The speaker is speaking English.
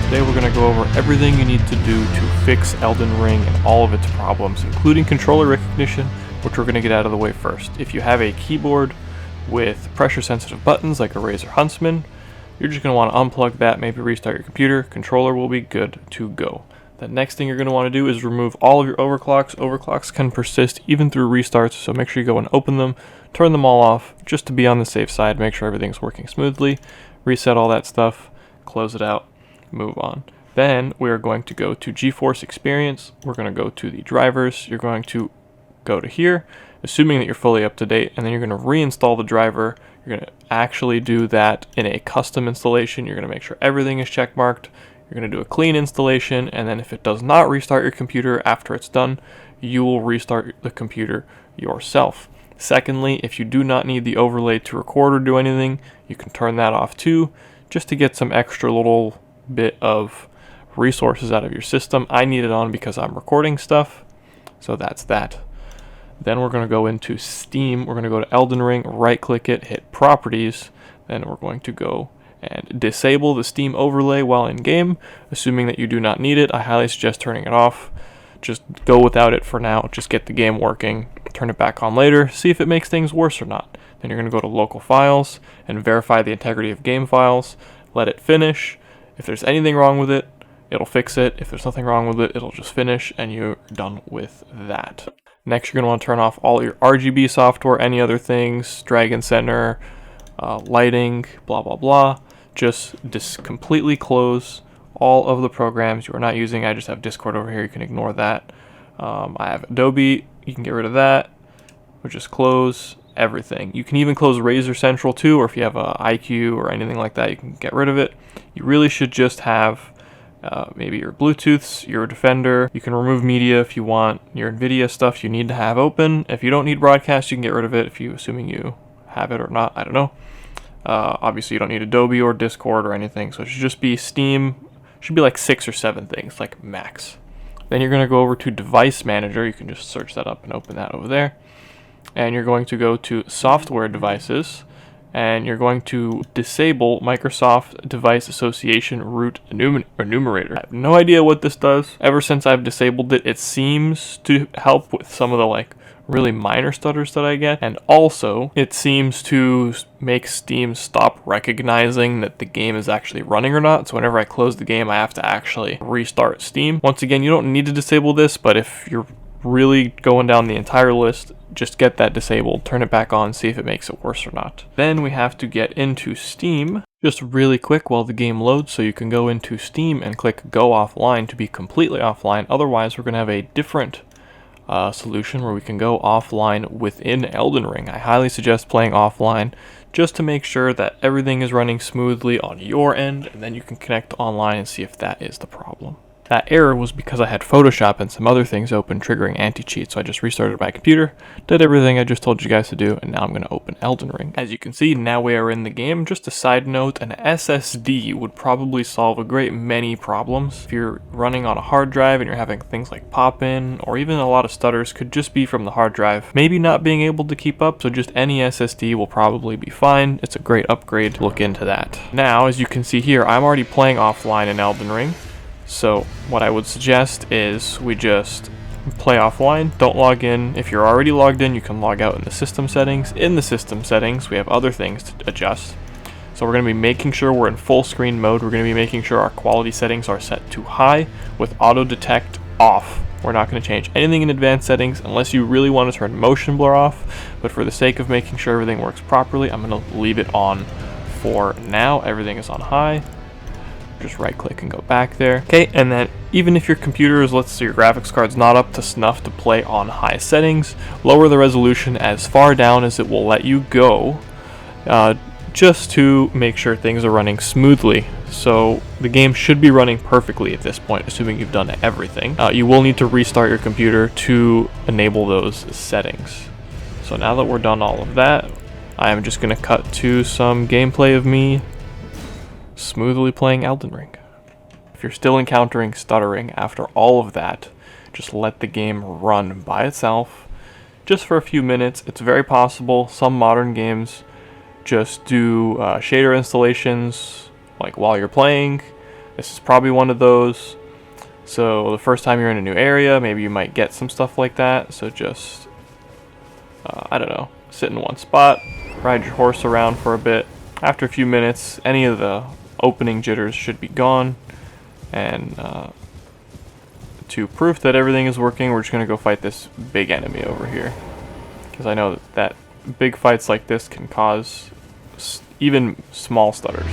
Today we're going to go over everything you need to do to fix Elden Ring and all of its problems, including controller recognition, which we're going to get out of the way first. If you have a keyboard with pressure-sensitive buttons like a Razer Huntsman, you're just going to want to unplug that, maybe restart your computer. Controller will be good to go. The next thing you're going to want to do is remove all of your overclocks. Overclocks can persist even through restarts, so make sure you go and open them, turn them all off, just to be on the safe side, make sure everything's working smoothly, reset all that stuff, close it out, move on. Then we're going to go to Geforce Experience. We're going to go to the drivers. You're going to go to here, assuming that you're fully up to date, and then you're going to reinstall the driver. You're going to actually do that in a custom installation. You're going to make sure everything is checkmarked. You're going to do a clean installation, and then if it does not restart your computer after it's done, you will restart the computer yourself. Secondly, if you do not need the overlay to record or do anything, you can turn that off too, just to get some extra little bit of resources out of your system. I need it on because I'm recording stuff, so that's that. Then we're going to go into Steam. We're going to go to Elden Ring, right click it, hit Properties, then we're going to go and disable the Steam overlay while in game, assuming that you do not need it. I highly suggest turning it off. Just go without it for now, just get the game working, turn it back on later, see if it makes things worse or not. Then you're going to go to local files and verify the integrity of game files, let it finish. If there's anything wrong with it, it'll fix it. If there's nothing wrong with it, it'll just finish, and you're done with that. Next, you're going to want to turn off all your RGB software, any other things, Dragon Center, lighting, blah, blah, blah. Just completely close all of the programs you are not using. I just have Discord over here. You can ignore that. I have Adobe. You can get rid of that. Or just close everything. You can even close Razer Central too, or if you have a iQ or anything like that, you can get rid of it. You really should just have maybe your Bluetooths, your Defender. You can remove media if you want. Your NVIDIA stuff you need to have open. If you don't need broadcast, you can get rid of it, assuming you have it or not. I don't know. Obviously, you don't need Adobe or Discord or anything, so it should just be Steam. Should be like 6 or 7 things, like max. Then you're going to go over to Device Manager. You can just search that up and open that over there. And you're going to go to Software Devices, and you're going to disable Microsoft Device Association Root Enumerator. I have no idea what this does. Ever since I've disabled it, it seems to help with some of the really minor stutters that I get, and also it seems to make Steam stop recognizing that the game is actually running or not. So whenever I close the game, I have to actually restart Steam. Once again, you don't need to disable this, but if you're really going down the entire list, just get that disabled, turn it back on, see if it makes it worse or not. Then we have to get into Steam just really quick while the game loads, so you can go into Steam and click Go Offline to be completely offline. Otherwise, we're going to have a different solution where we can go offline within Elden Ring. I highly suggest playing offline just to make sure that everything is running smoothly on your end, and then you can connect online and see if that is the problem. That error was because I had Photoshop and some other things open triggering anti-cheat, so I just restarted my computer, did everything I just told you guys to do, and now I'm going to open Elden Ring. As you can see, now we are in the game. Just a side note, an SSD would probably solve a great many problems. If you're running on a hard drive and you're having things like pop-in, or even a lot of stutters, could just be from the hard drive. Maybe not being able to keep up, so just any SSD will probably be fine. It's a great upgrade. Look into that. Now, as you can see here, I'm already playing offline in Elden Ring. So what I would suggest is we just play offline, don't log in. If you're already logged in, you can log out in the system settings. In the system settings, we have other things to adjust. So we're going to be making sure we're in full screen mode. We're going to be making sure our quality settings are set to high with auto detect off. We're not going to change anything in advanced settings unless you really want to turn motion blur off. But for the sake of making sure everything works properly, I'm going to leave it on for now. Everything is on high. Just right click and go back there. Okay, and then even if your computer is, let's say your graphics card's not up to snuff to play on high settings, lower the resolution as far down as it will let you go, just to make sure things are running smoothly. So the game should be running perfectly at this point, assuming you've done everything. You will need to restart your computer to enable those settings. So now that we're done all of that, I am just going to cut to some gameplay of me smoothly playing Elden Ring. If you're still encountering stuttering after all of that, just let the game run by itself just for a few minutes. It's very possible. Some modern games just do shader installations like while you're playing, This is probably one of those. So the first time you're in a new area, maybe you might get some stuff like that. So just, I don't know, sit in one spot, ride your horse around for a bit. After a few minutes, any of the opening jitters should be gone. And to proof that everything is working, we're just going to go fight this big enemy over here. Because I know that big fights like this can cause even small stutters.